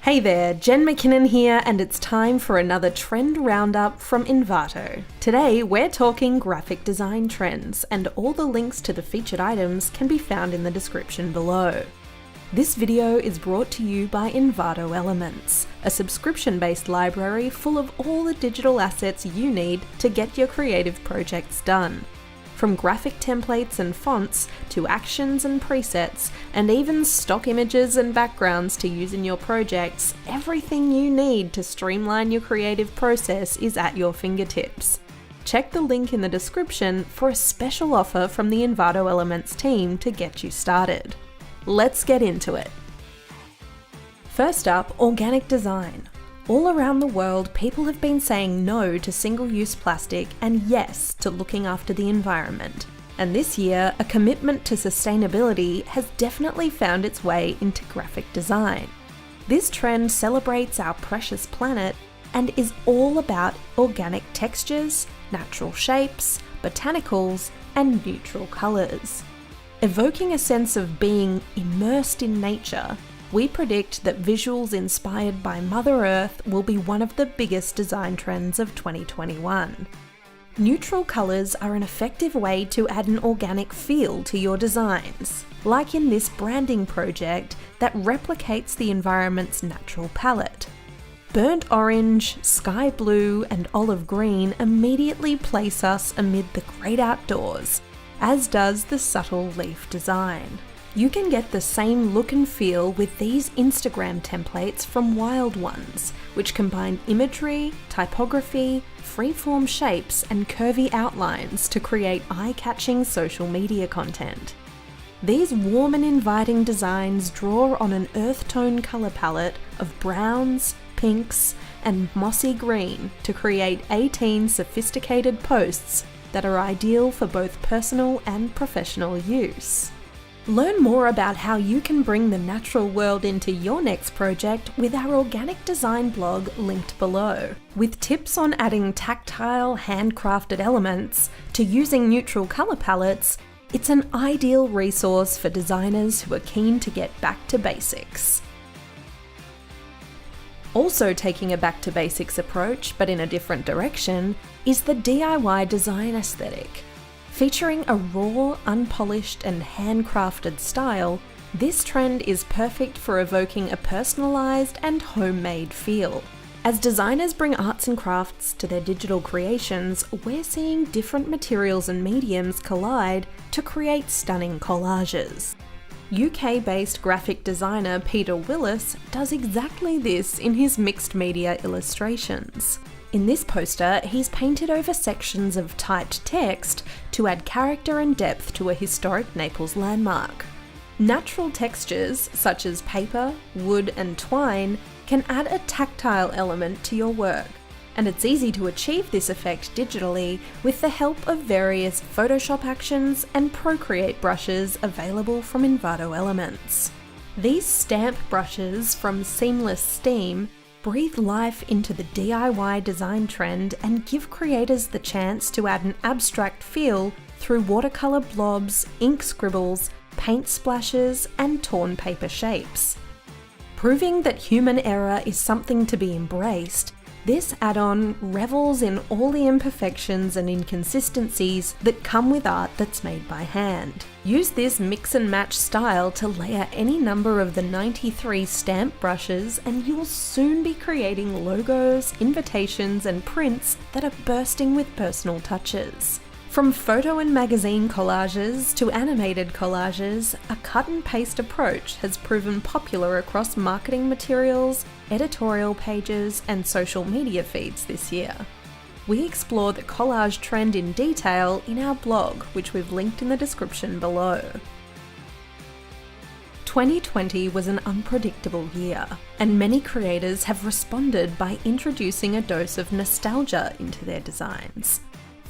Hey there, Jen McKinnon here, and it's time for another trend roundup from Envato. Today, we're talking graphic design trends, and all the links to the featured items can be found in the description below. This video is brought to you by Envato Elements, a subscription-based library full of all the digital assets you need to get your creative projects done. From graphic templates and fonts to actions and presets, and even stock images and backgrounds to use in your projects, everything you need to streamline your creative process is at your fingertips. Check the link in the description for a special offer from the Envato Elements team to get you started. Let's get into it. First up, organic design. All around the world, people have been saying no to single-use plastic and yes to looking after the environment. And this year, a commitment to sustainability has definitely found its way into graphic design. This trend celebrates our precious planet and is all about organic textures, natural shapes, botanicals, and neutral colours. Evoking a sense of being immersed in nature, we predict that visuals inspired by Mother Earth will be one of the biggest design trends of 2021. Neutral colours are an effective way to add an organic feel to your designs, like in this branding project that replicates the environment's natural palette. Burnt orange, sky blue, and olive green immediately place us amid the great outdoors, as does the subtle leaf design. You can get the same look and feel with these Instagram templates from Wild Ones, which combine imagery, typography, freeform shapes, and curvy outlines to create eye-catching social media content. These warm and inviting designs draw on an earth tone colour palette of browns, pinks, and mossy green to create 18 sophisticated posts that are ideal for both personal and professional use. Learn more about how you can bring the natural world into your next project with our organic design blog linked below. With tips on adding tactile, handcrafted elements to using neutral colour palettes, it's an ideal resource for designers who are keen to get back to basics. Also taking a back to basics approach, but in a different direction, is the DIY design aesthetic. Featuring a raw, unpolished, and handcrafted style, this trend is perfect for evoking a personalised and homemade feel. As designers bring arts and crafts to their digital creations, we're seeing different materials and mediums collide to create stunning collages. UK-based graphic designer Peter Willis does exactly this in his mixed media illustrations. In this poster, he's painted over sections of typed text to add character and depth to a historic Naples landmark. Natural textures, such as paper, wood, and twine, can add a tactile element to your work, and it's easy to achieve this effect digitally with the help of various Photoshop actions and Procreate brushes available from Envato Elements. These stamp brushes from Seamless Steam breathe life into the DIY design trend and give creators the chance to add an abstract feel through watercolour blobs, ink scribbles, paint splashes, and torn paper shapes. Proving that human error is something to be embraced, this add-on revels in all the imperfections and inconsistencies that come with art that's made by hand. Use this mix and match style to layer any number of the 93 stamp brushes and you'll soon be creating logos, invitations, and prints that are bursting with personal touches. From photo and magazine collages to animated collages, a cut and paste approach has proven popular across marketing materials, editorial pages, and social media feeds this year. We explore the collage trend in detail in our blog, which we've linked in the description below. 2020 was an unpredictable year, and many creators have responded by introducing a dose of nostalgia into their designs.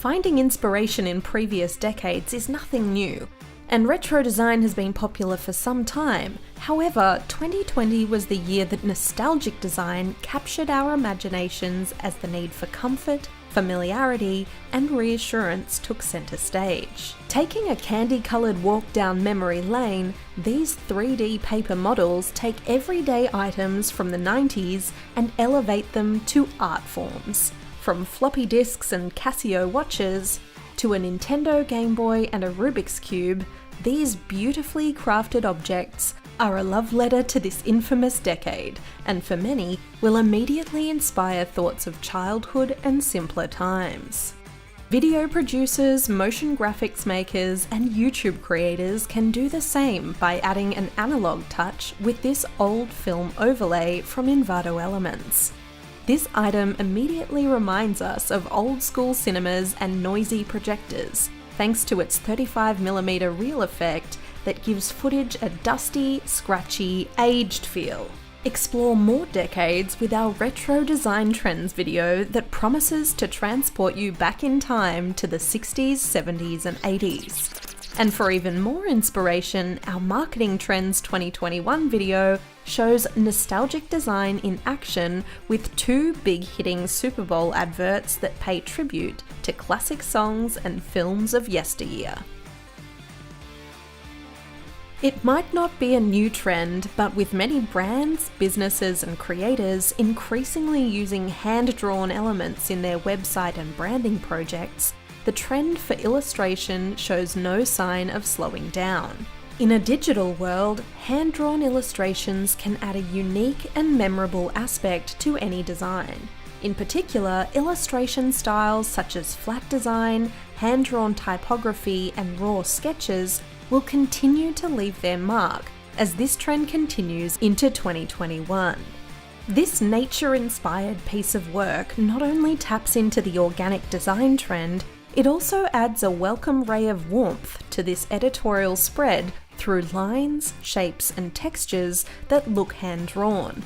Finding inspiration in previous decades is nothing new, and retro design has been popular for some time. However, 2020 was the year that nostalgic design captured our imaginations as the need for comfort, familiarity, and reassurance took centre stage. Taking a candy-coloured walk down memory lane, these 3D paper models take everyday items from the 90s and elevate them to art forms. From floppy disks and Casio watches, to a Nintendo Game Boy and a Rubik's Cube, these beautifully crafted objects are a love letter to this infamous decade, and for many, will immediately inspire thoughts of childhood and simpler times. Video producers, motion graphics makers, and YouTube creators can do the same by adding an analog touch with this old film overlay from Envato Elements. This item immediately reminds us of old school cinemas and noisy projectors, thanks to its 35mm reel effect that gives footage a dusty, scratchy, aged feel. Explore more decades with our Retro Design Trends video that promises to transport you back in time to the 60s, 70s, and 80s. And for even more inspiration, our Marketing Trends 2021 video shows nostalgic design in action with 2 big-hitting Super Bowl adverts that pay tribute to classic songs and films of yesteryear. It might not be a new trend, but with many brands, businesses, and creators increasingly using hand-drawn elements in their website and branding projects, the trend for illustration shows no sign of slowing down. In a digital world, hand-drawn illustrations can add a unique and memorable aspect to any design. In particular, illustration styles such as flat design, hand-drawn typography, and raw sketches will continue to leave their mark as this trend continues into 2021. This nature-inspired piece of work not only taps into the organic design trend, it also adds a welcome ray of warmth to this editorial spread through lines, shapes, and textures that look hand-drawn.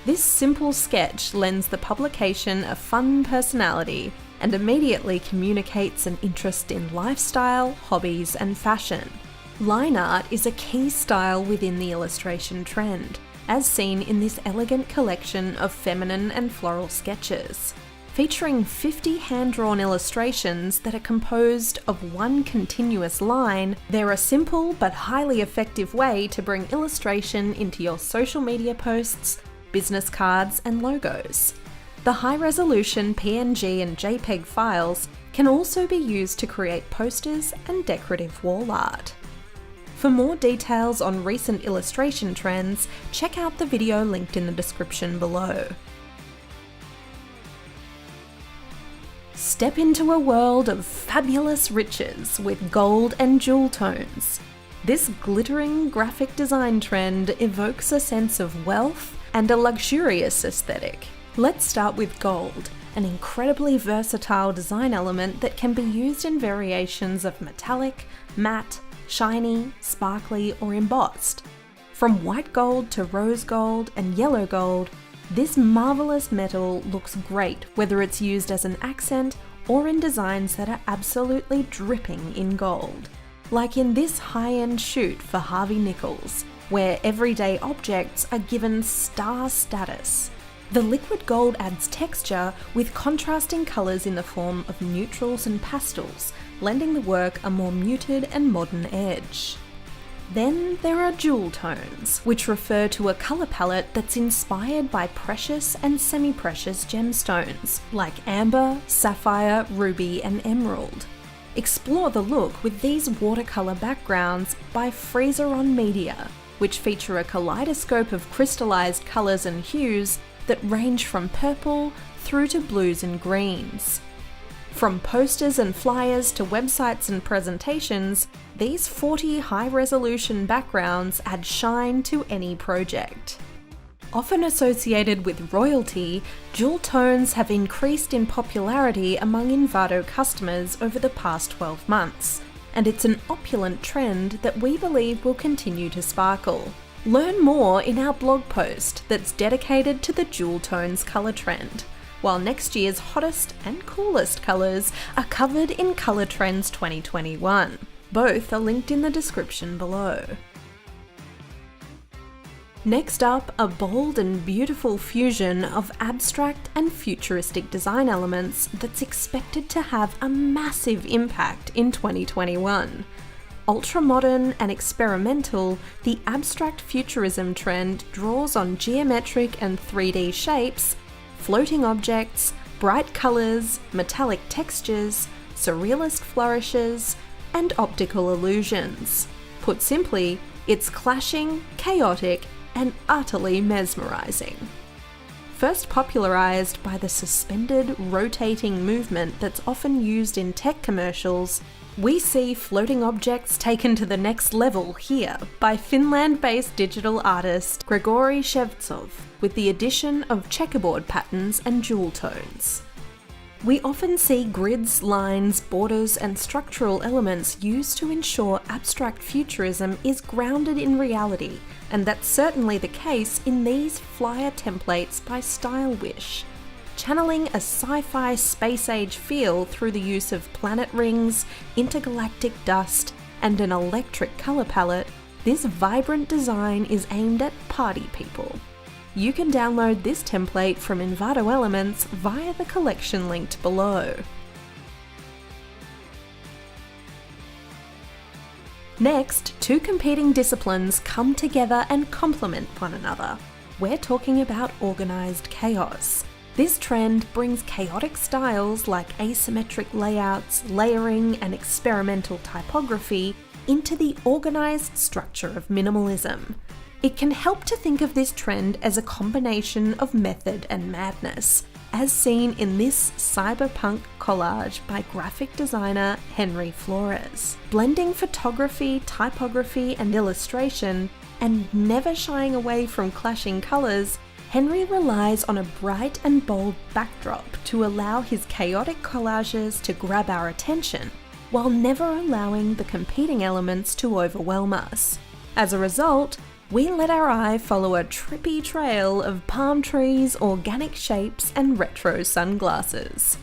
This simple sketch lends the publication a fun personality and immediately communicates an interest in lifestyle, hobbies, and fashion. Line art is a key style within the illustration trend, as seen in this elegant collection of feminine and floral sketches. Featuring 50 hand-drawn illustrations that are composed of one continuous line, they're a simple but highly effective way to bring illustration into your social media posts, business cards, and logos. The high-resolution PNG and JPEG files can also be used to create posters and decorative wall art. For more details on recent illustration trends, check out the video linked in the description below. Step into a world of fabulous riches with gold and jewel tones. This glittering graphic design trend evokes a sense of wealth and a luxurious aesthetic. Let's start with gold, an incredibly versatile design element that can be used in variations of metallic, matte, shiny, sparkly, or embossed. From white gold to rose gold and yellow gold, this marvelous metal looks great whether it's used as an accent or in designs that are absolutely dripping in gold. Like in this high-end shoot for Harvey Nichols, where everyday objects are given star status. The liquid gold adds texture with contrasting colours in the form of neutrals and pastels, lending the work a more muted and modern edge. Then there are jewel tones, which refer to a colour palette that's inspired by precious and semi-precious gemstones, like amber, sapphire, ruby, and emerald. Explore the look with these watercolour backgrounds by Freezer on Media, which feature a kaleidoscope of crystallised colours and hues that range from purple through to blues and greens. From posters and flyers to websites and presentations, these 40 high-resolution backgrounds add shine to any project. Often associated with royalty, jewel tones have increased in popularity among Envato customers over the past 12 months, and it's an opulent trend that we believe will continue to sparkle. Learn more in our blog post that's dedicated to the jewel tones colour trend, while next year's hottest and coolest colours are covered in Colour Trends 2021. Both are linked in the description below. Next up, a bold and beautiful fusion of abstract and futuristic design elements that's expected to have a massive impact in 2021. Ultra-modern and experimental, the abstract futurism trend draws on geometric and 3D shapes, floating objects, bright colours, metallic textures, surrealist flourishes, and optical illusions. Put simply, it's clashing, chaotic, and utterly mesmerising. First popularised by the suspended, rotating movement that's often used in tech commercials, we see floating objects taken to the next level here by Finland-based digital artist Grigori Shevtsov, with the addition of checkerboard patterns and jewel tones. We often see grids, lines, borders, and structural elements used to ensure abstract futurism is grounded in reality, and that's certainly the case in these flyer templates by StyleWish. Channeling a sci-fi space-age feel through the use of planet rings, intergalactic dust, and an electric colour palette, this vibrant design is aimed at party people. You can download this template from Envato Elements via the collection linked below. Next, two competing disciplines come together and complement one another. We're talking about organised chaos. This trend brings chaotic styles like asymmetric layouts, layering, and experimental typography into the organised structure of minimalism. It can help to think of this trend as a combination of method and madness, as seen in this cyberpunk collage by graphic designer Henry Flores. Blending photography, typography, and illustration, and never shying away from clashing colours, Henry relies on a bright and bold backdrop to allow his chaotic collages to grab our attention, while never allowing the competing elements to overwhelm us. As a result, we let our eye follow a trippy trail of palm trees, organic shapes, and retro sunglasses.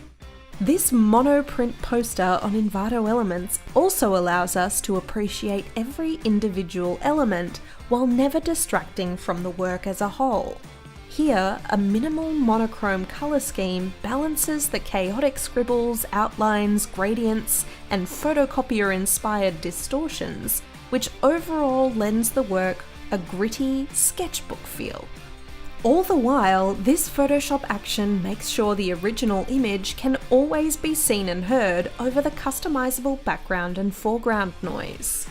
This monoprint poster on Envato Elements also allows us to appreciate every individual element while never distracting from the work as a whole. Here, a minimal monochrome colour scheme balances the chaotic scribbles, outlines, gradients, and photocopier-inspired distortions, which overall lends the work a gritty sketchbook feel. All the while, this Photoshop action makes sure the original image can always be seen and heard over the customizable background and foreground noise.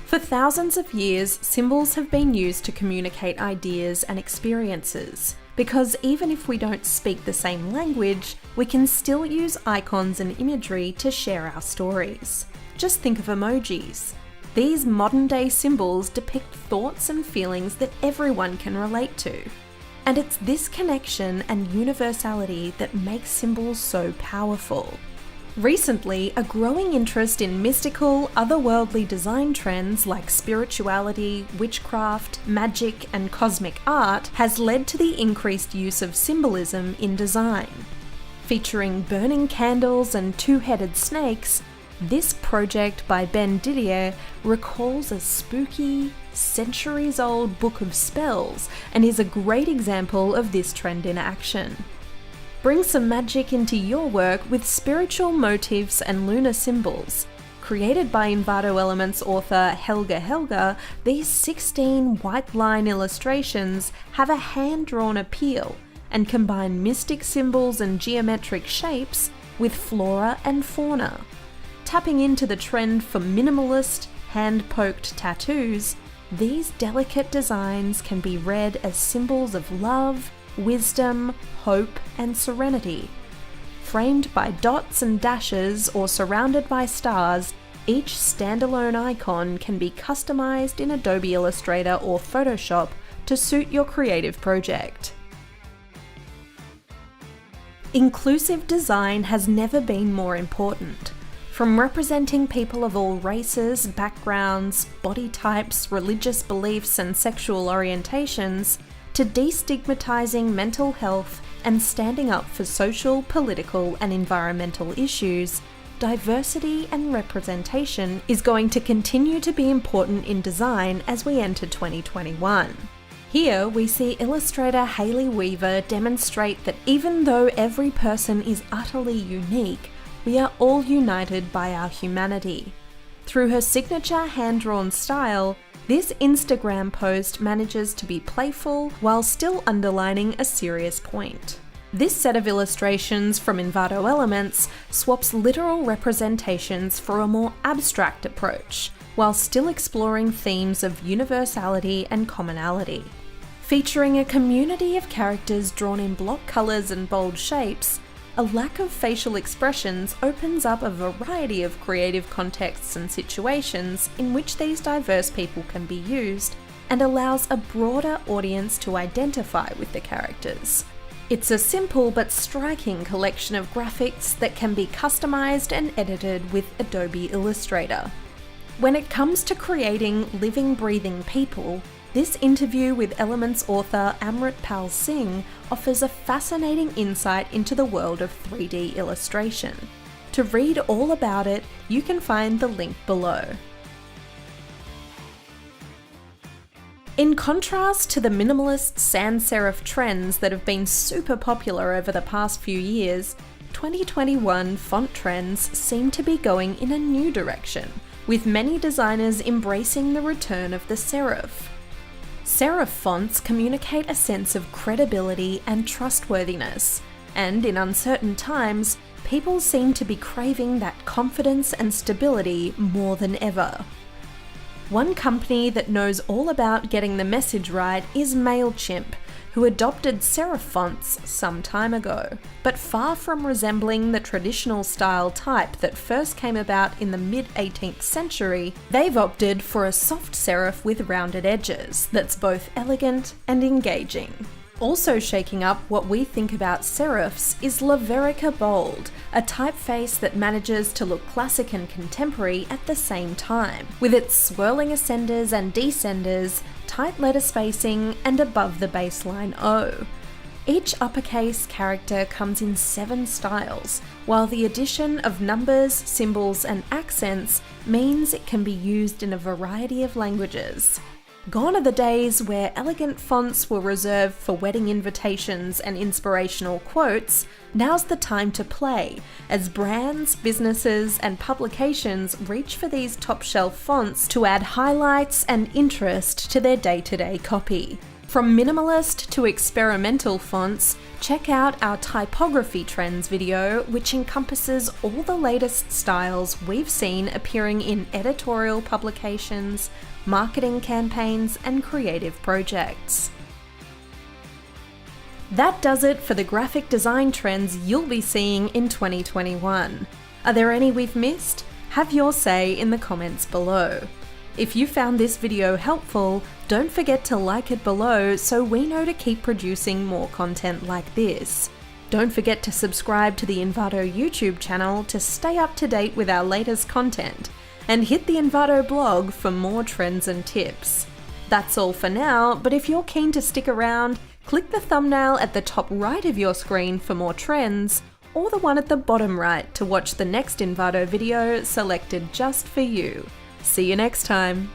For thousands of years, symbols have been used to communicate ideas and experiences, because even if we don't speak the same language, we can still use icons and imagery to share our stories. Just think of emojis. These modern-day symbols depict thoughts and feelings that everyone can relate to. And it's this connection and universality that makes symbols so powerful. Recently, a growing interest in mystical, otherworldly design trends like spirituality, witchcraft, magic, and cosmic art has led to the increased use of symbolism in design. Featuring burning candles and two-headed snakes, this project by Ben Didier recalls a spooky, centuries-old book of spells and is a great example of this trend in action. Bring some magic into your work with spiritual motifs and lunar symbols. Created by Envato Elements author Helga, these 16 white line illustrations have a hand-drawn appeal and combine mystic symbols and geometric shapes with flora and fauna. Tapping into the trend for minimalist, hand-poked tattoos, these delicate designs can be read as symbols of love, wisdom, hope, and serenity. Framed by dots and dashes or surrounded by stars, each standalone icon can be customized in Adobe Illustrator or Photoshop to suit your creative project. Inclusive design has never been more important. From representing people of all races, backgrounds, body types, religious beliefs, and sexual orientations, to destigmatizing mental health and standing up for social, political, and environmental issues, diversity and representation is going to continue to be important in design as we enter 2021. Here we see illustrator Hayley Weaver demonstrate that even though every person is utterly unique, we are all united by our humanity. Through her signature hand-drawn style, this Instagram post manages to be playful while still underlining a serious point. This set of illustrations from Envato Elements swaps literal representations for a more abstract approach, while still exploring themes of universality and commonality. Featuring a community of characters drawn in block colours and bold shapes, a lack of facial expressions opens up a variety of creative contexts and situations in which these diverse people can be used, and allows a broader audience to identify with the characters. It's a simple but striking collection of graphics that can be customized and edited with Adobe Illustrator. When it comes to creating living, breathing people, this interview with Elements author Amritpal Singh offers a fascinating insight into the world of 3D illustration. To read all about it, you can find the link below. In contrast to the minimalist sans serif trends that have been super popular over the past few years, 2021 font trends seem to be going in a new direction, with many designers embracing the return of the serif. Serif fonts communicate a sense of credibility and trustworthiness, and in uncertain times, people seem to be craving that confidence and stability more than ever. One company that knows all about getting the message right is MailChimp, who adopted serif fonts some time ago. But far from resembling the traditional style type that first came about in the mid-18th century, they've opted for a soft serif with rounded edges that's both elegant and engaging. Also shaking up what we think about serifs is Laverica Bold, a typeface that manages to look classic and contemporary at the same time, with its swirling ascenders and descenders, tight letter spacing, and above the baseline O. Each uppercase character comes in 7 styles, while the addition of numbers, symbols, and accents means it can be used in a variety of languages. Gone are the days where elegant fonts were reserved for wedding invitations and inspirational quotes. Now's the time to play, as brands, businesses, and publications reach for these top-shelf fonts to add highlights and interest to their day-to-day copy. From minimalist to experimental fonts, check out our typography trends video, which encompasses all the latest styles we've seen appearing in editorial publications, marketing campaigns, and creative projects. That does it for the graphic design trends you'll be seeing in 2021. Are there any we've missed? Have your say in the comments below. If you found this video helpful, don't forget to like it below so we know to keep producing more content like this. Don't forget to subscribe to the Envato YouTube channel to stay up to date with our latest content, and hit the Envato blog for more trends and tips. That's all for now, but if you're keen to stick around, click the thumbnail at the top right of your screen for more trends, or the one at the bottom right to watch the next Envato video selected just for you. See you next time!